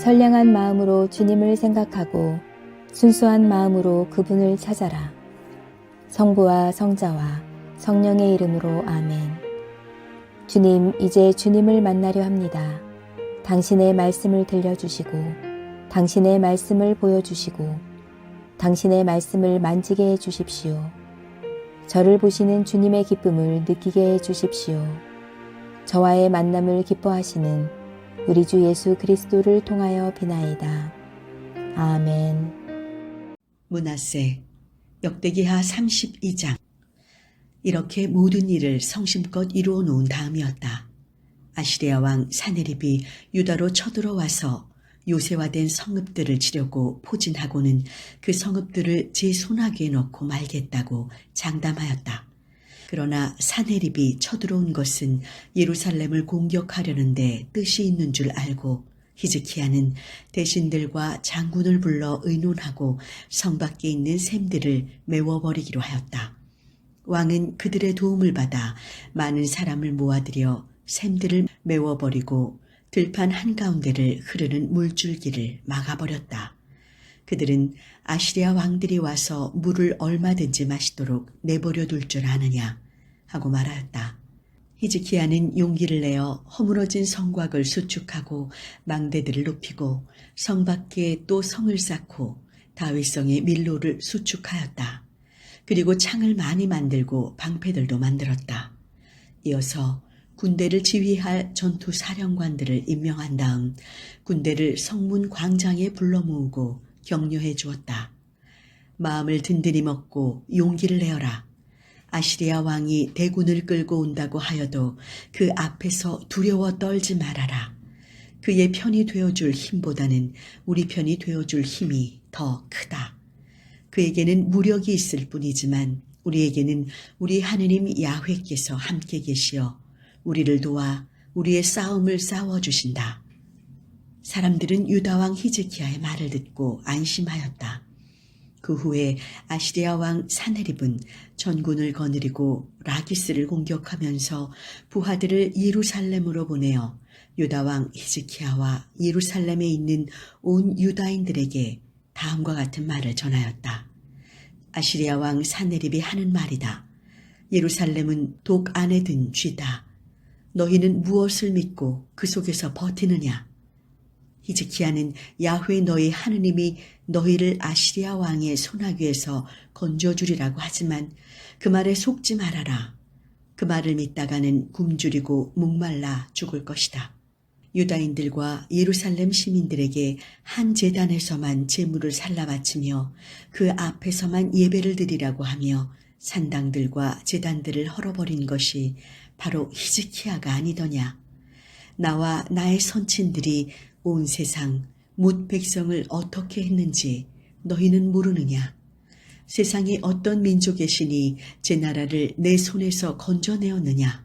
선량한 마음으로 주님을 생각하고 순수한 마음으로 그분을 찾아라. 성부와 성자와 성령의 이름으로 아멘. 주님, 이제 주님을 만나려 합니다. 당신의 말씀을 들려주시고 당신의 말씀을 보여주시고 당신의 말씀을 만지게 해주십시오. 저를 보시는 주님의 기쁨을 느끼게 해주십시오. 저와의 만남을 기뻐하시는 우리 주 예수 그리스도를 통하여 비나이다. 아멘. 므낫세 역대기하 32장. 이렇게 모든 일을 성심껏 이루어 놓은 다음이었다. 아시리아 왕 사네립이 유다로 쳐들어와서 요새화된 성읍들을 치려고 포진하고는 그 성읍들을 제 손아귀에 넣고 말겠다고 장담하였다. 그러나 사네립이 쳐들어온 것은 예루살렘을 공격하려는데 뜻이 있는 줄 알고 히즈키야는 대신들과 장군을 불러 의논하고 성 밖에 있는 샘들을 메워버리기로 하였다. 왕은 그들의 도움을 받아 많은 사람을 모아들여 샘들을 메워버리고 들판 한가운데를 흐르는 물줄기를 막아버렸다. 그들은 아시리아 왕들이 와서 물을 얼마든지 마시도록 내버려 둘 줄 아느냐 하고 말하였다. 히즈키야는 용기를 내어 허물어진 성곽을 수축하고 망대들을 높이고 성 밖에 또 성을 쌓고 다윗성의 밀로를 수축하였다. 그리고 창을 많이 만들고 방패들도 만들었다. 이어서 군대를 지휘할 전투 사령관들을 임명한 다음 군대를 성문 광장에 불러 모으고 격려해 주었다. 마음을 든든히 먹고 용기를 내어라. 아시리아 왕이 대군을 끌고 온다고 하여도 그 앞에서 두려워 떨지 말아라. 그의 편이 되어줄 힘보다는 우리 편이 되어줄 힘이 더 크다. 그에게는 무력이 있을 뿐이지만 우리에게는 우리 하느님 야훼께서 함께 계시어 우리를 도와 우리의 싸움을 싸워주신다. 사람들은 유다왕 히즈키야의 말을 듣고 안심하였다. 그 후에 아시리아 왕 사네립은 전군을 거느리고 라기스를 공격하면서 부하들을 예루살렘으로 보내어 유다왕 히즈키야와 예루살렘에 있는 온 유다인들에게 다음과 같은 말을 전하였다. 아시리아 왕 사네립이 하는 말이다. 예루살렘은 독 안에 든 쥐다. 너희는 무엇을 믿고 그 속에서 버티느냐? 히즈키야는 야훼 너희 하느님이 너희를 아시리아 왕의 손아귀에서 건져주리라고 하지만 그 말에 속지 말아라. 그 말을 믿다가는 굶주리고 목말라 죽을 것이다. 유다인들과 예루살렘 시민들에게 한 제단에서만 제물을 살라 바치며 그 앞에서만 예배를 드리라고 하며 산당들과 제단들을 헐어버린 것이 바로 히즈키야가 아니더냐. 나와 나의 선친들이 온 세상 뭇 백성을 어떻게 했는지 너희는 모르느냐. 세상에 어떤 민족의 신이 제 나라를 내 손에서 건져내었느냐.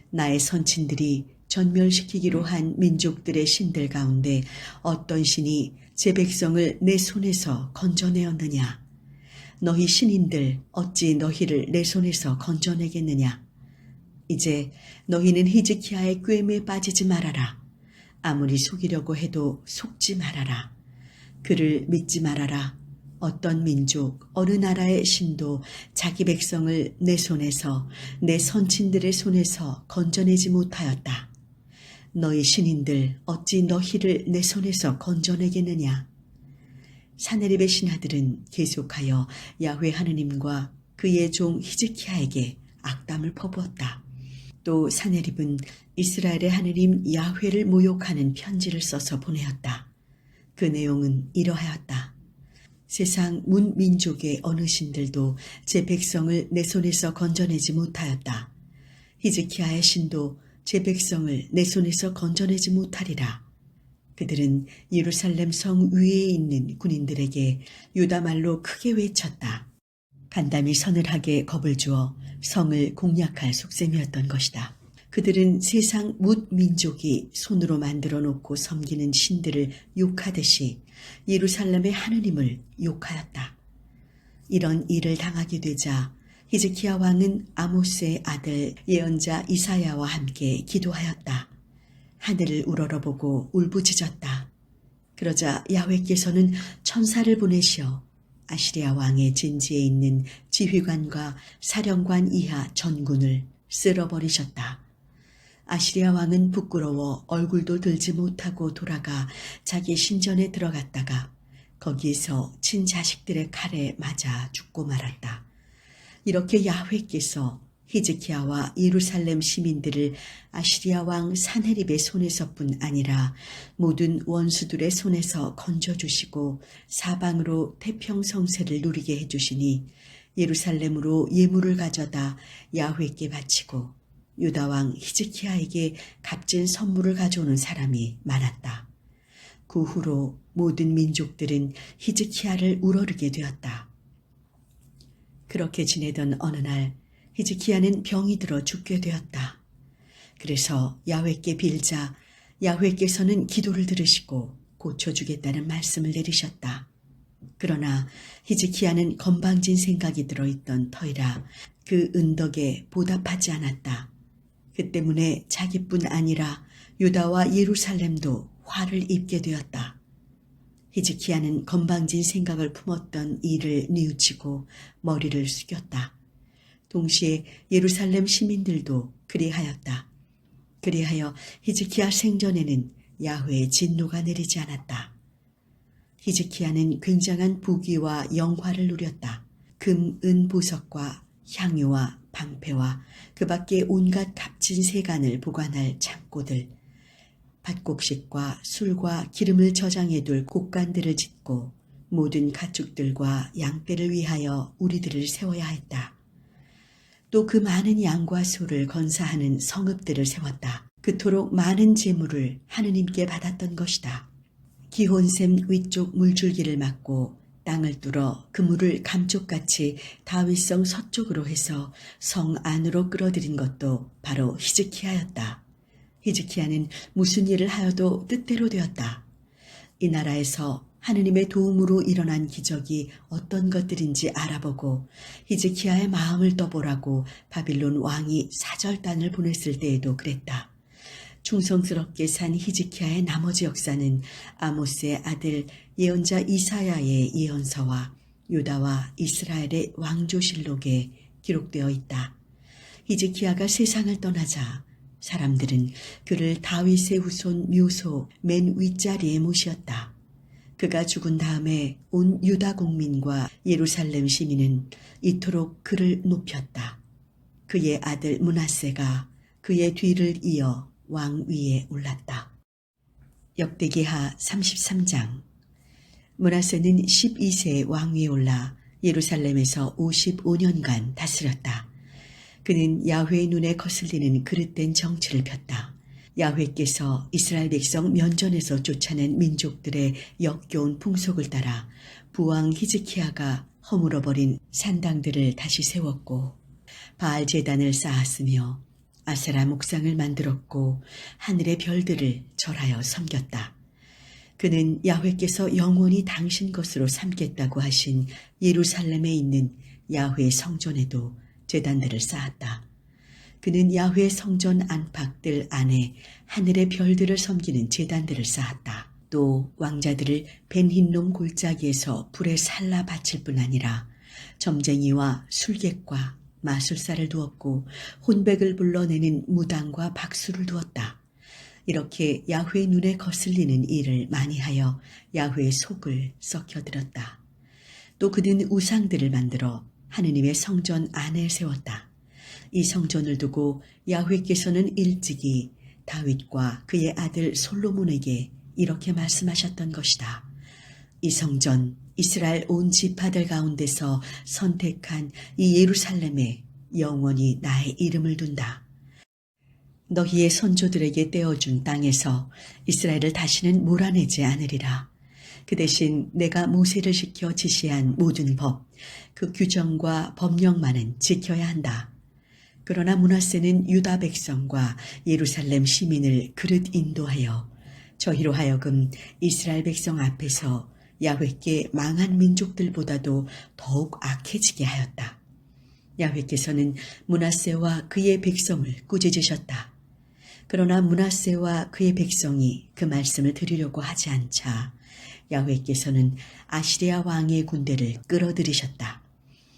나의 선친들이 전멸시키기로 한 민족들의 신들 가운데 어떤 신이 제 백성을 내 손에서 건져내었느냐. 너희 신인들 어찌 너희를 내 손에서 건져내겠느냐. 이제 너희는 히즈키야의 꾀에 빠지지 말아라. 아무리 속이려고 해도 속지 말아라. 그를 믿지 말아라. 어떤 민족, 어느 나라의 신도 자기 백성을 내 손에서, 내 선친들의 손에서 건져내지 못하였다. 너희 신인들 어찌 너희를 내 손에서 건져내겠느냐. 사네립의 신하들은 계속하여 야훼 하느님과 그의 종 히즈키야에게 악담을 퍼부었다. 또 사네립은 이스라엘의 하느님 야훼를 모욕하는 편지를 써서 보내었다. 그 내용은 이러하였다. 세상 문 민족의 어느 신들도 제 백성을 내 손에서 건져내지 못하였다. 히즈키야의 신도 제 백성을 내 손에서 건져내지 못하리라. 그들은 예루살렘 성 위에 있는 군인들에게 유다말로 크게 외쳤다. 간담이 서늘하게 겁을 주어 성을 공략할 속셈이었던 것이다. 그들은 세상 뭇 민족이 손으로 만들어 놓고 섬기는 신들을 욕하듯이 예루살렘의 하느님을 욕하였다. 이런 일을 당하게 되자 히즈키야 왕은 아모스의 아들 예언자 이사야와 함께 기도하였다. 하늘을 우러러보고 울부짖었다. 그러자 야훼께서는 천사를 보내시어 아시리아 왕의 진지에 있는 지휘관과 사령관 이하 전군을 쓸어버리셨다. 아시리아 왕은 부끄러워 얼굴도 들지 못하고 돌아가 자기 신전에 들어갔다가 거기에서 친자식들의 칼에 맞아 죽고 말았다. 이렇게 야훼께서 히즈키야와 예루살렘 시민들을 아시리아 왕 사네립의 손에서뿐 아니라 모든 원수들의 손에서 건져주시고 사방으로 태평성세를 누리게 해주시니 예루살렘으로 예물을 가져다 야훼께 바치고 유다 왕 히즈키야에게 값진 선물을 가져오는 사람이 많았다. 그 후로 모든 민족들은 히즈키야를 우러르게 되었다. 그렇게 지내던 어느 날 히즈키야는 병이 들어 죽게 되었다. 그래서 야훼께 빌자 야훼께서는 기도를 들으시고 고쳐주겠다는 말씀을 내리셨다. 그러나 히즈키야는 건방진 생각이 들어있던 터이라 그 은덕에 보답하지 않았다. 그 때문에 자기뿐 아니라 유다와 예루살렘도 화를 입게 되었다. 히즈키야는 건방진 생각을 품었던 이를 뉘우치고 머리를 숙였다. 동시에 예루살렘 시민들도 그리하였다. 그리하여 히즈키야 생전에는 야훼의 진노가 내리지 않았다. 히즈키야는 굉장한 부귀와 영화를 누렸다. 금, 은 보석과 향유와 방패와 그 밖에 온갖 값진 세간을 보관할 창고들, 밭곡식과 술과 기름을 저장해둘 곡간들을 짓고 모든 가축들과 양떼를 위하여 우리들을 세워야 했다. 또 그 많은 양과 소를 건사하는 성읍들을 세웠다. 그토록 많은 재물을 하느님께 받았던 것이다. 기혼샘 위쪽 물줄기를 막고 땅을 뚫어 그물을 감쪽같이 다윗성 서쪽으로 해서 성 안으로 끌어들인 것도 바로 히즈키야였다. 히즈키야는 무슨 일을 하여도 뜻대로 되었다. 이 나라에서 하느님의 도움으로 일어난 기적이 어떤 것들인지 알아보고 히즈키야의 마음을 떠보라고 바빌론 왕이 사절단을 보냈을 때에도 그랬다. 충성스럽게 산 히즈키야의 나머지 역사는 아모스의 아들 예언자 이사야의 예언서와 유다와 이스라엘의 왕조실록에 기록되어 있다. 히즈키야가 세상을 떠나자 사람들은 그를 다윗의 후손 묘소 맨 윗자리에 모셨다. 그가 죽은 다음에 온 유다 국민과 예루살렘 시민은 이토록 그를 높였다. 그의 아들 므낫세가 그의 뒤를 이어 왕 위에 올랐다. 역대기하 33장. 므낫세는 12세에 왕 위에 올라 예루살렘에서 55년간 다스렸다. 그는 야훼의 눈에 거슬리는 그릇된 정치를 폈다. 야훼께서 이스라엘 백성 면전에서 쫓아낸 민족들의 역겨운 풍속을 따라 부왕 히즈키야가 허물어버린 산당들을 다시 세웠고 바알 제단을 쌓았으며 아세라 목상을 만들었고 하늘의 별들을 절하여 섬겼다. 그는 야훼께서 영원히 당신 것으로 삼겠다고 하신 예루살렘에 있는 야훼 성전에도 제단들을 쌓았다. 그는 야훼 성전 안팎들 안에 하늘의 별들을 섬기는 제단들을 쌓았다. 또 왕자들을 벤흰놈 골짜기에서 불에 살라 바칠 뿐 아니라 점쟁이와 술객과 마술사를 두었고 혼백을 불러내는 무당과 박수를 두었다. 이렇게 야훼 눈에 거슬리는 일을 많이 하여 야훼의 속을 썩혀들었다. 또 그는 우상들을 만들어 하느님의 성전 안에 세웠다. 이 성전을 두고 야훼께서는 일찍이 다윗과 그의 아들 솔로몬에게 이렇게 말씀하셨던 것이다. 이 성전, 이스라엘 온 지파들 가운데서 선택한 이 예루살렘에 영원히 나의 이름을 둔다. 너희의 선조들에게 떼어준 땅에서 이스라엘을 다시는 몰아내지 않으리라. 그 대신 내가 모세를 시켜 지시한 모든 법, 그 규정과 법령만은 지켜야 한다. 그러나 므낫세는 유다 백성과 예루살렘 시민을 그릇 인도하여 저희로 하여금 이스라엘 백성 앞에서 야훼께 망한 민족들보다도 더욱 악해지게 하였다. 야훼께서는 므낫세와 그의 백성을 꾸짖으셨다. 그러나 므낫세와 그의 백성이 그 말씀을 들으려고 하지 않자 야훼께서는 아시리아 왕의 군대를 끌어들이셨다.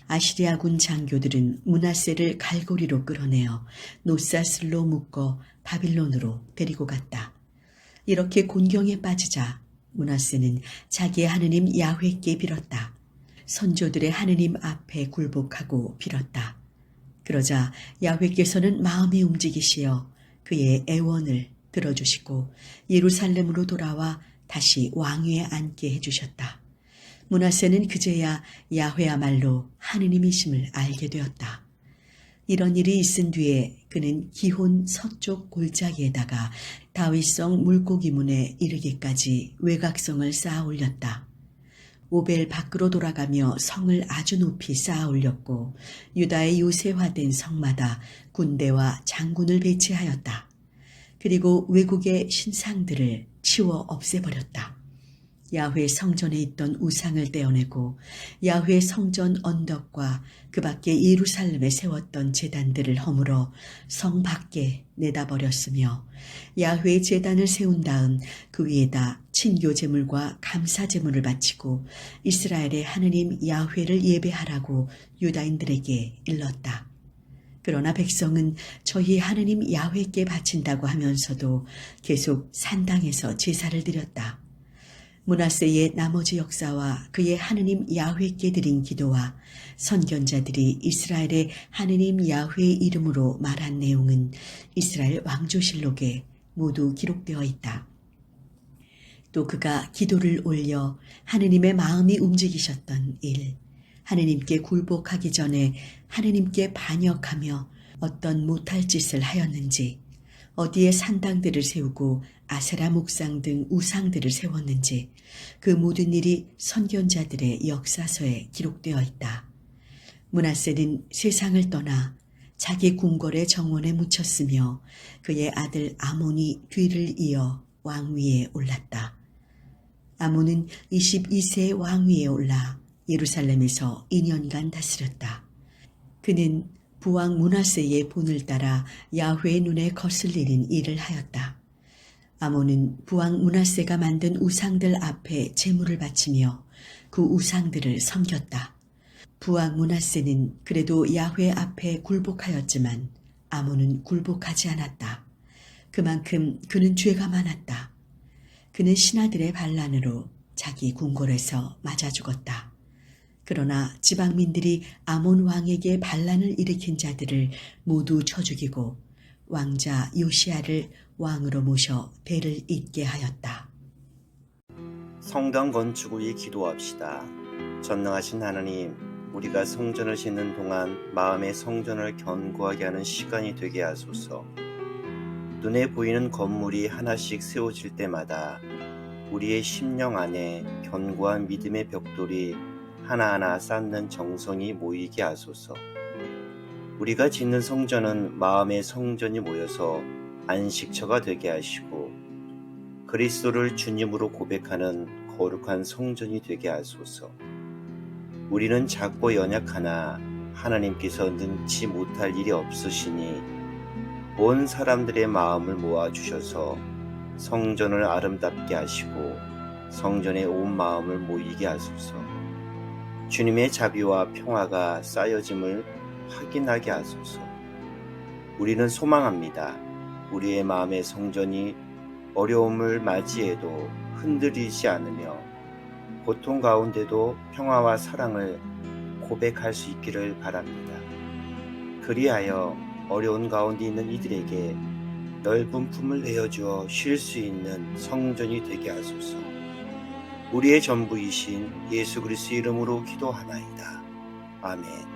아시리아군 장교들은 므낫세를 갈고리로 끌어내어 노사슬로 묶어 바빌론으로 데리고 갔다. 이렇게 곤경에 빠지자 므낫세는 자기의 하느님 야훼께 빌었다. 선조들의 하느님 앞에 굴복하고 빌었다. 그러자 야훼께서는 마음이 움직이시어 그의 애원을 들어주시고 예루살렘으로 돌아와 다시 왕위에 앉게 해주셨다. 므낫세는 그제야 야훼야말로 하느님이심을 알게 되었다. 이런 일이 있은 뒤에 그는 기혼 서쪽 골짜기에다가 다윗성 물고기문에 이르기까지 외곽성을 쌓아 올렸다. 오벨 밖으로 돌아가며 성을 아주 높이 쌓아 올렸고 유다의 요새화된 성마다 군대와 장군을 배치하였다. 그리고 외국의 신상들을 치워 없애버렸다. 야훼 성전에 있던 우상을 떼어내고 야훼 성전 언덕과 그 밖에 예루살렘에 세웠던 제단들을 허물어 성 밖에 내다버렸으며 야훼 제단을 세운 다음 그 위에다 친교 제물과 감사 제물을 바치고 이스라엘의 하느님 야훼를 예배하라고 유다인들에게 일렀다. 그러나 백성은 저희 하느님 야훼께 바친다고 하면서도 계속 산당에서 제사를 드렸다. 므낫세의 나머지 역사와 그의 하느님 야훼께 드린 기도와 선견자들이 이스라엘의 하느님 야훼의 이름으로 말한 내용은 이스라엘 왕조실록에 모두 기록되어 있다. 또 그가 기도를 올려 하느님의 마음이 움직이셨던 일, 하느님께 굴복하기 전에 하느님께 반역하며 어떤 못할 짓을 하였는지, 어디에 산당들을 세우고 아세라 목상 등 우상들을 세웠는지 그 모든 일이 선견자들의 역사서에 기록되어 있다. 므낫세는 세상을 떠나 자기 궁궐의 정원에 묻혔으며 그의 아들 아몬이 뒤를 이어 왕위에 올랐다. 아몬은 22세의 왕위에 올라 예루살렘에서 2년간 다스렸다. 그는 부왕 므낫세의 본을 따라 야훼의 눈에 거슬리는 일을 하였다. 아몬은 부왕 므낫세가 만든 우상들 앞에 제물을 바치며 그 우상들을 섬겼다. 부왕 므낫세는 그래도 야훼 앞에 굴복하였지만 아몬은 굴복하지 않았다. 그만큼 그는 죄가 많았다. 그는 신하들의 반란으로 자기 궁궐에서 맞아 죽었다. 그러나 지방민들이 아몬 왕에게 반란을 일으킨 자들을 모두 쳐 죽이고 왕자 요시야를 왕으로 모셔 대를 잇게 하였다. 성당 건축을 위해 기도합시다. 전능하신 하나님, 우리가 성전을 짓는 동안 마음의 성전을 견고하게 하는 시간이 되게 하소서. 눈에 보이는 건물이 하나씩 세워질 때마다 우리의 심령 안에 견고한 믿음의 벽돌이 하나하나 쌓는 정성이 모이게 하소서. 우리가 짓는 성전은 마음의 성전이 모여서 안식처가 되게 하시고 그리스도를 주님으로 고백하는 거룩한 성전이 되게 하소서. 우리는 작고 연약하나 하나님께서 능치 못할 일이 없으시니 온 사람들의 마음을 모아주셔서 성전을 아름답게 하시고 성전에 온 마음을 모이게 하소서. 주님의 자비와 평화가 쌓여짐을 확인하게 하소서. 우리는 소망합니다. 우리의 마음의 성전이 어려움을 맞이해도 흔들리지 않으며 고통 가운데도 평화와 사랑을 고백할 수 있기를 바랍니다. 그리하여 어려운 가운데 있는 이들에게 넓은 품을 내어주어 쉴 수 있는 성전이 되게 하소서. 우리의 전부이신 예수 그리스도 이름으로 기도하나이다. 아멘.